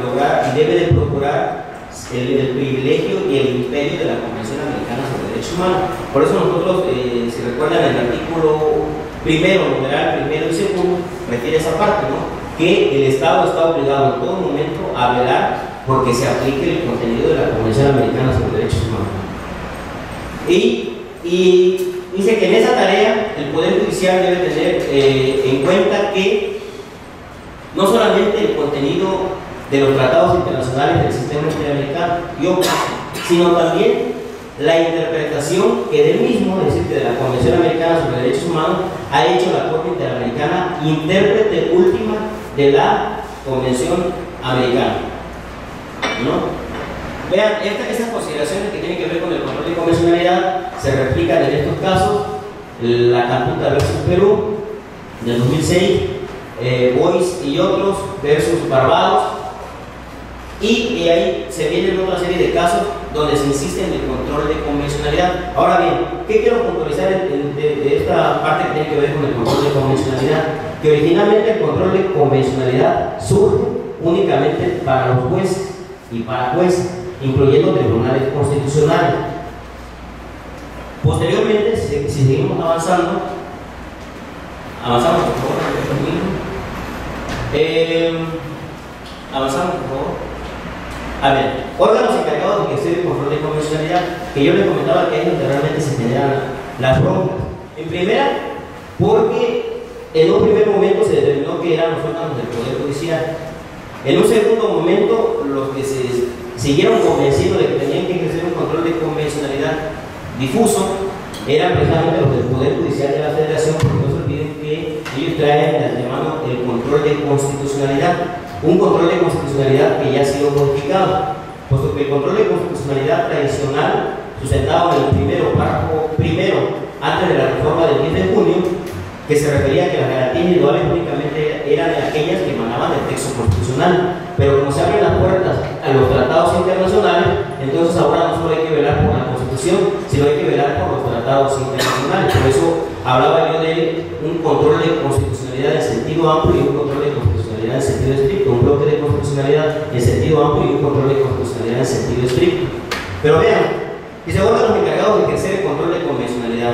y debe de procurar el privilegio y el imperio de la Convención Americana sobre Derechos Humanos. Por eso nosotros, si recuerdan el artículo primero, numeral primero y segundo, refiere a esa parte, ¿no? Que el Estado está obligado en todo momento a velar porque se aplique el contenido de la Convención Americana sobre Derechos Humanos. Y dice que en esa tarea el Poder Judicial debe tener en cuenta que no solamente el contenido de los tratados internacionales del sistema interamericano sino también la interpretación que del mismo, es decir, de la Convención Americana sobre Derechos Humanos, ha hecho la Corte Interamericana, intérprete última de la Convención Americana, ¿no? Vean, estas consideraciones que tienen que ver con el control de convencionalidad se replican en estos casos: la Camputa versus Perú del 2006, Boyce y otros versus Barbados, y ahí se viene otra serie de casos donde se insiste en el control de convencionalidad. Ahora bien, ¿qué quiero puntualizar de esta parte que tiene que ver con el control de convencionalidad? Que originalmente el control de convencionalidad surge únicamente para los jueces y para jueces, incluyendo tribunales constitucionales. Posteriormente, si seguimos avanzamos por favor, avanzamos por favor. A ver, órganos encargados de ejercer el control de convencionalidad, que yo les comentaba que es donde realmente se generan las broncas. En primera, porque en un primer momento se determinó que eran los órganos del Poder Judicial. En un segundo momento, los que se siguieron convenciendo de que tenían que ejercer un control de convencionalidad difuso, eran precisamente los del Poder Judicial de la Federación, porque no se olviden que ellos traen de antemano el control de constitucionalidad, un control de constitucionalidad que ya ha sido modificado, puesto que el control de constitucionalidad tradicional, sustentado en el párrafo primero, antes de la reforma del 10 de junio, que se refería a que las garantías individuales únicamente eran de aquellas que emanaban del texto constitucional, pero como se abren las puertas a los tratados internacionales, entonces ahora no solo hay que velar por la Constitución, sino hay que velar por los tratados internacionales. Por eso hablaba yo de un control de constitucionalidad en sentido amplio y un control de constitucionalidad en sentido estricto, un bloque de constitucionalidad en sentido amplio y un control de constitucionalidad en sentido estricto. Pero vean, y se vuelven los encargados de ejercer el control de convencionalidad.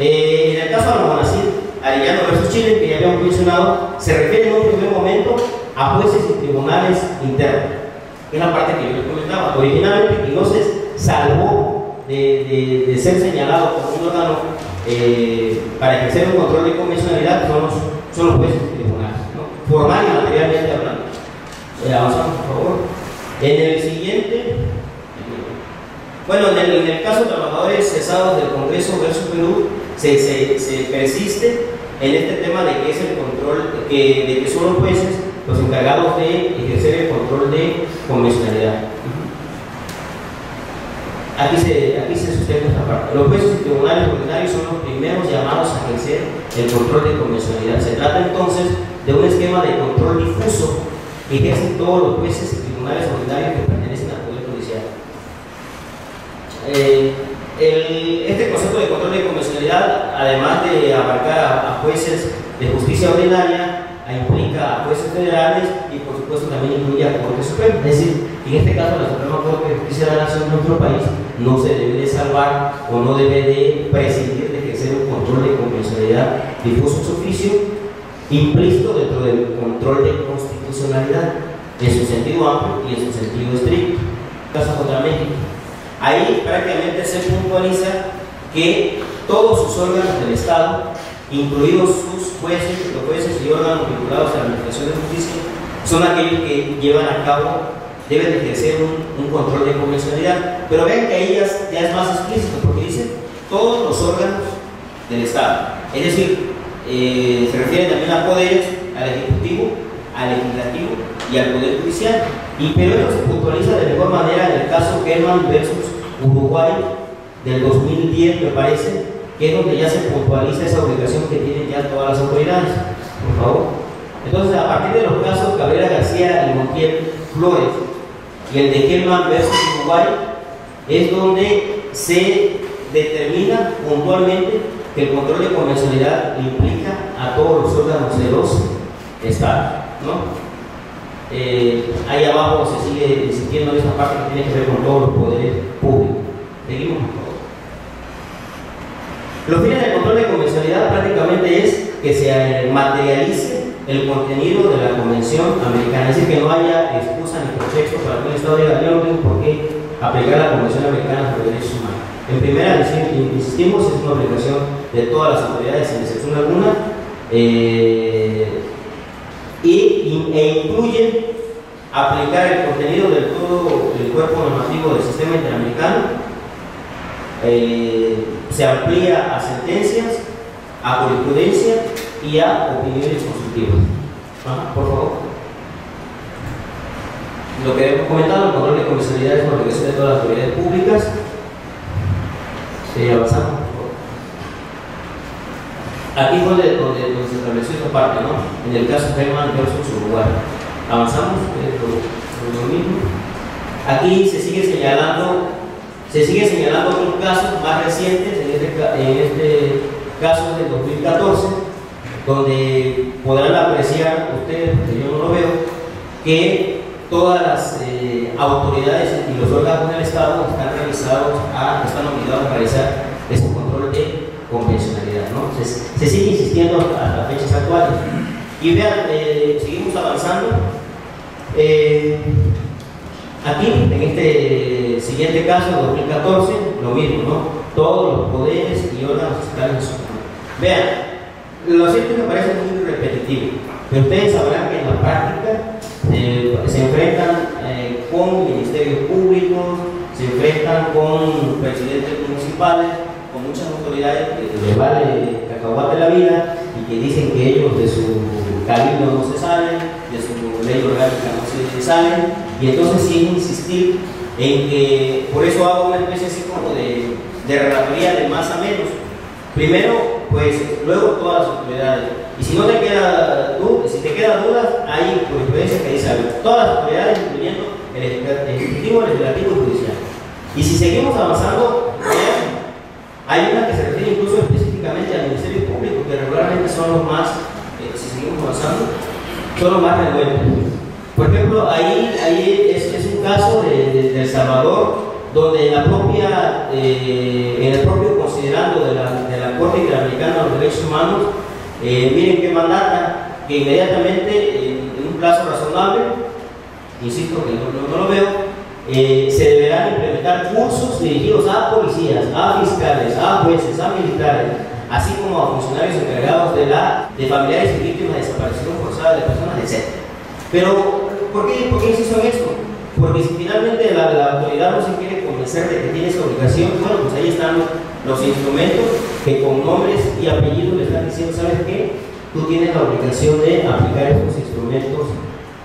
En el caso de Almonacid, Arellano versus Chile, que ya habíamos mencionado, se refiere en un primer momento a jueces y tribunales internos. Es la parte que yo les comentaba. Originalmente, quien no se salvó de ser señalado como un órgano para ejercer un control de convencionalidad son los jueces y tribunales, ¿no? Formal y materialmente hablando. Avanzamos, por favor. En el siguiente. Bueno, en el caso de trabajadores cesados del Congreso versus Perú, se persiste en este tema de que es el control, de que son los jueces los encargados de ejercer el control de convencionalidad. Aquí se sustenta esta parte. Los jueces y tribunales ordinarios son los primeros llamados a ejercer el control de convencionalidad. Se trata entonces de un esquema de control difuso que ejercen todos los jueces y tribunales ordinarios que pertenecen al Poder Judicial. Este concepto de control de convencionalidad, además de abarcar a jueces de justicia ordinaria, implica a jueces federales y por supuesto también incluye a Corte Suprema. Es decir, en este caso la Suprema Corte de Justicia de la Nación en nuestro país no se debe de salvar o no debe de prescindir de ejercer un control de convencionalidad difuso en su oficio, implícito dentro del control de constitucionalidad en su sentido amplio y en su sentido estricto. Caso contra México. Ahí prácticamente se puntualiza que todos sus órganos del Estado, incluidos sus jueces, los jueces y órganos vinculados a la Administración de Justicia, son aquellos que llevan a cabo, deben ejercer un control de convencionalidad. Pero vean que ahí ya es más explícito, porque dice todos los órganos del Estado. Es decir, se refiere también a poderes, al Ejecutivo, al Legislativo y al Poder Judicial. Pero esto se puntualiza de mejor manera en el caso Kerman versus Uruguay del 2010, me parece, que es donde ya se puntualiza esa obligación que tienen ya todas las autoridades. Por favor. Entonces, a partir de los casos Cabrera García y Montiel Flores y el de Kerman versus Uruguay, es donde se determina puntualmente que el control de convencionalidad implica a todos los órganos de los Estados, ¿no? Ahí abajo se sigue insistiendo en esta parte que tiene que ver con todos los poderes públicos. Seguimos, por favor. Los fines del control de convencionalidad prácticamente es que se materialice el contenido de la Convención Americana, es decir, que no haya excusa ni pretexto para que el Estado diga yo no tengo por qué aplicar la Convención Americana sobre Derechos Humanos. En primera, insistimos, es una obligación de todas las autoridades sin excepción alguna. E incluye aplicar el contenido del todo el cuerpo normativo del sistema interamericano, se amplía a sentencias, a jurisprudencia y a opiniones consultivas. Por favor. Lo que hemos comentado, el control de convencionalidad es una obligación de todas las autoridades públicas. Avanzamos. Aquí fue donde se estableció esta parte, ¿no? En el caso Herman versus Uruguay. Avanzamos, lo mismo. Aquí se sigue señalando otros casos más recientes, en este caso es del 2014, donde podrán apreciar ustedes, porque yo no lo veo, que todas las autoridades y los órganos del Estado están obligados a realizar este control de convencionalidad, ¿no? Se sigue insistiendo hasta fechas actuales. Y vean, seguimos avanzando. Aquí, en este siguiente caso, 2014, lo mismo, ¿no? Todos los poderes y órganos estatales en su control. Vean, lo cierto es que parece muy repetitivo, pero ustedes sabrán que en la práctica se enfrentan con ministerios públicos, se enfrentan con presidentes municipales, con muchas autoridades que les vale cacahuate la vida y que dicen que ellos de su cabildo no se salen, de su ley orgánica no se salen, y entonces sí insistir en que, por eso hago una especie así como de relatoría de más a menos. Primero, pues, luego todas las autoridades. Y si no te queda si te quedan dudas, hay jurisprudencia que dice algo. Todas las autoridades, incluyendo el Ejecutivo, el Legislativo y Judicial. Y si seguimos avanzando, hay una que se refiere incluso específicamente al Ministerio Público, que regularmente son los más, si seguimos avanzando, son los más renuentes. Por ejemplo, ahí es un caso de El Salvador, donde en el propio considerando de la Corte Interamericana de los Derechos Humanos, miren que mandata que inmediatamente, en un plazo razonable, insisto que no lo veo, se deberán implementar cursos dirigidos a policías, a fiscales, a jueces, a militares, así como a funcionarios encargados de familiares y víctimas de desaparición forzada de personas, etc. Pero, ¿por qué insisto en esto? Porque si finalmente la autoridad no se quiere convencer de que tiene esa obligación, bueno, pues ahí están los instrumentos que con nombres y apellidos le están diciendo, ¿sabes qué? Tú tienes la obligación de aplicar estos instrumentos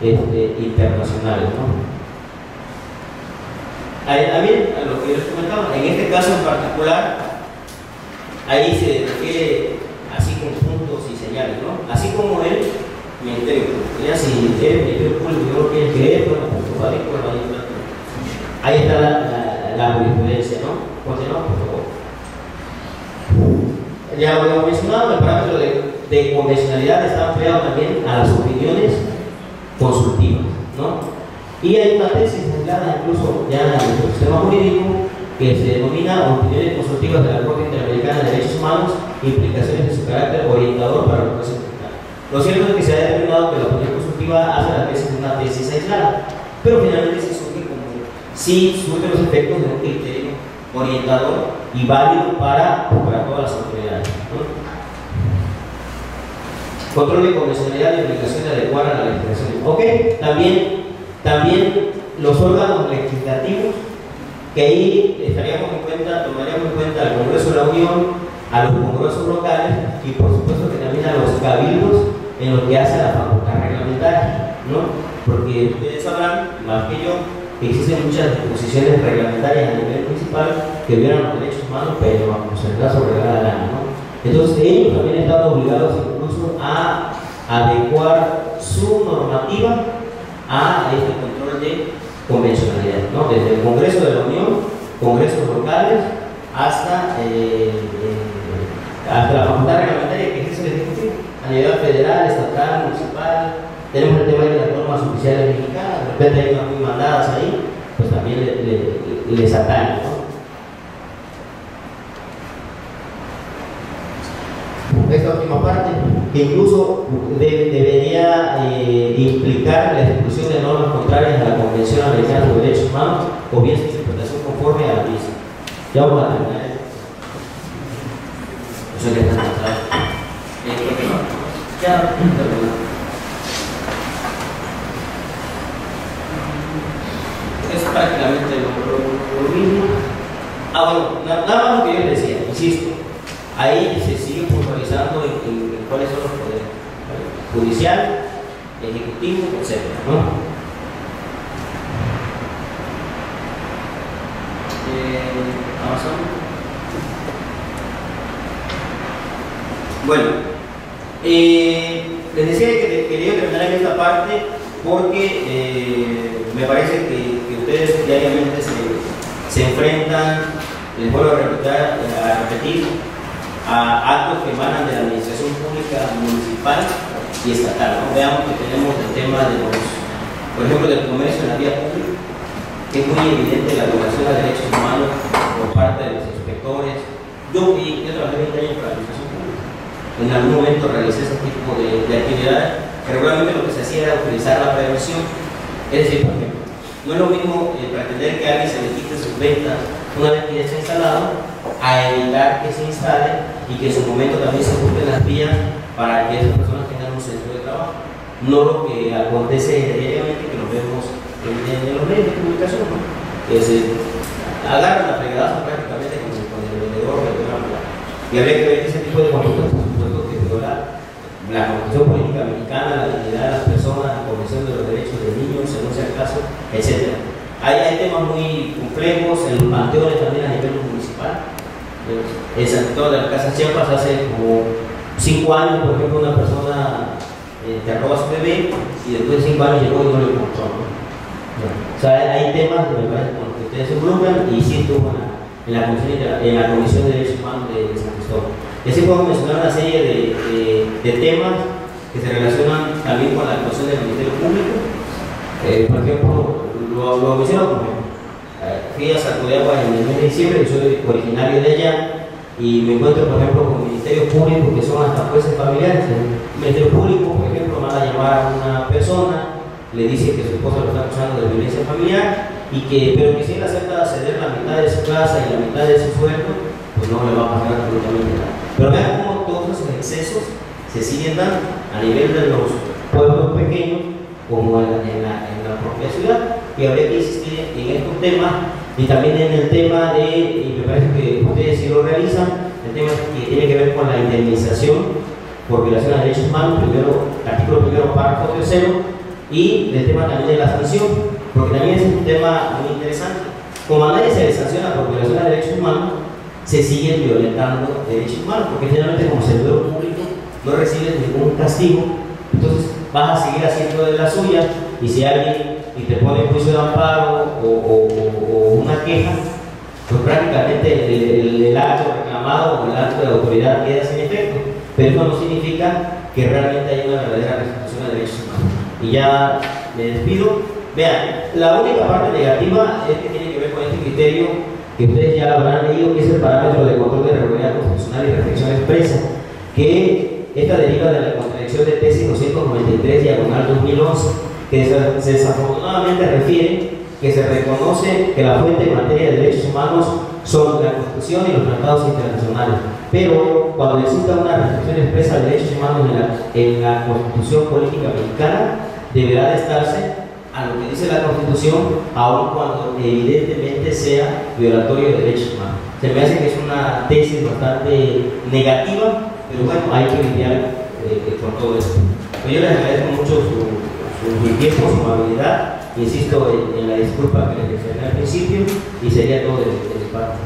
internacionales, ¿no? A lo que yo les comentaba, en este caso en particular, ahí se refiere así con puntos y señales, ¿no? Así como el ministerio, ya si el ministerio público no lo quiere creer, bueno, pues vale, ahí está la jurisprudencia, ¿no? Continuamos, por favor. Ya lo hemos mencionado, el parámetro de convencionalidad está ampliado también a las opiniones consultivas, ¿no? Y hay una tesis aislada incluso ya en nuestro sistema jurídico que se denomina opiniones consultivas de la Corte Interamericana de Derechos Humanos, implicaciones de su carácter orientador para la educación fiscal. Lo cierto es que se ha determinado que la opinión consultiva hace la tesis de una tesis aislada, pero finalmente surge los efectos de un criterio orientador y válido para todas las autoridades, ¿no? Control de convencionalidad y obligación de adecuar a la legislación. Ok, también los órganos legislativos, que ahí tomaríamos en cuenta al Congreso de la Unión, a los congresos locales y por supuesto que también a los cabildos en lo que hace a la facultad reglamentaria, ¿no? Porque ustedes sabrán, más que yo, que existen muchas disposiciones reglamentarias a nivel municipal que violan los derechos humanos, pero vamos a hablar sobre la gana, ¿no? Entonces ellos también están obligados incluso a adecuar su normativa a este control de convencionalidad, ¿no? Desde el Congreso de la Unión, congresos locales, hasta la facultad reglamentaria que ejerce el Ejecutivo, a nivel federal, estatal, municipal. Tenemos el tema de las normas oficiales mexicanas, de repente hay unas muy mandadas ahí, pues también les atañe, ¿no? Esta última parte, que incluso debería implicar la ejecución de normas contrarias a la Convención Americana de los Derechos Humanos o bien su interpretación conforme a la misma. Ya vamos a terminar. Eso que está atrás. Ya es prácticamente lo mismo. Bueno, nada más lo que yo les decía, insisto. Ahí se sigue puntualizando en cuáles son los poderes, ¿vale? Judicial, ejecutivo, etc., ¿no? Avanzamos. Bueno, les decía que quería terminar en esta parte porque me parece que ustedes diariamente se enfrentan, les vuelvo a repetir, a actos que emanan de la administración pública municipal y estatal, ¿no? Veamos que tenemos el tema de por ejemplo, del comercio en la vía pública, que es muy evidente la violación de derechos humanos por parte de los inspectores. Yo trabajé 20 años para la administración pública. En algún momento realicé ese tipo de actividades, que regularmente lo que se hacía era utilizar la prevención. Es decir, por ejemplo, no es lo mismo pretender que a alguien se le quite sus ventas una vez que ya está instalado, a evitar que se instale y que en su momento también se busquen las vías para que esas personas tengan un centro de trabajo. No lo que acontece diariamente, que lo vemos en los medios de comunicación, ¿no? Que se agarran la fregadas prácticamente con el vendedor de una y habría que ver que ese tipo de conductas, por supuesto, que viola la Constitución Política Mexicana, la dignidad de las personas, la Convención de los Derechos de Niños, según sea el caso, etc. Hay temas muy complejos, en los panteones también a nivel municipal. En San Antonio de la Casa Chiapas, hace como 5 años, por ejemplo, una persona enterró a su bebé y después de 5 años llegó y no lo encontró, ¿no? O sea, hay temas que me parece con los que ustedes se involucran y sí estuvo en la Comisión de Derechos Humanos de San Cristóbal. Y así podemos mencionar una serie de temas que se relacionan también con la actuación del Ministerio Público. Por ejemplo, lo menciono como fui a Salto de Agua en el mes de diciembre, yo soy originario de allá, y me encuentro, por ejemplo, con ministerios públicos que son hasta jueces familiares. El Ministerio Público, por ejemplo, van a llamar a una persona, le dice que su esposa lo está acusando de violencia familiar, pero que si él acepta ceder la mitad de su casa y la mitad de su sueldo, pues no le va a pasar absolutamente nada. Pero vean cómo todos esos excesos se siguen dando a nivel de los pueblos pequeños, como en la propia ciudad, y habría que insistir en estos temas y también en el tema de, y me parece que ustedes sí lo realizan, el tema que tiene que ver con la indemnización por violación a derechos humanos, artículo primero, párrafo tercero, y el tema también de la sanción, porque también es un tema muy interesante. Como a nadie se le sanciona por violación a derechos humanos, se siguen violentando derechos humanos, porque generalmente como servidor público no recibes ningún castigo, entonces vas a seguir haciendo de la suya, y si alguien te pone en juicio de amparo o una queja, pues prácticamente el acto reclamado o el acto de autoridad queda sin efecto, pero eso no significa que realmente haya una verdadera restitución de derechos humanos. Y ya me despido. Vean, la única parte negativa es que tiene que ver con este criterio que ustedes ya habrán leído, que es el parámetro de control de regularidad constitucional y reflexión expresa, que esta deriva de la contradicción de tesis 293/2011, que desafortunadamente refiere que se reconoce que la fuente en materia de derechos humanos son la Constitución y los tratados internacionales, pero cuando exista una restricción expresa de derechos humanos en la Constitución Política Mexicana, deberá de estarse a lo que dice la Constitución, aun cuando evidentemente sea violatorio de derechos humanos. Se me hace que es una tesis bastante negativa, pero bueno, hay que lidiar con todo esto. Pues yo les agradezco mucho su tiempo, su amabilidad, insisto en la disculpa que les mencioné al principio, y sería todo de mi parte.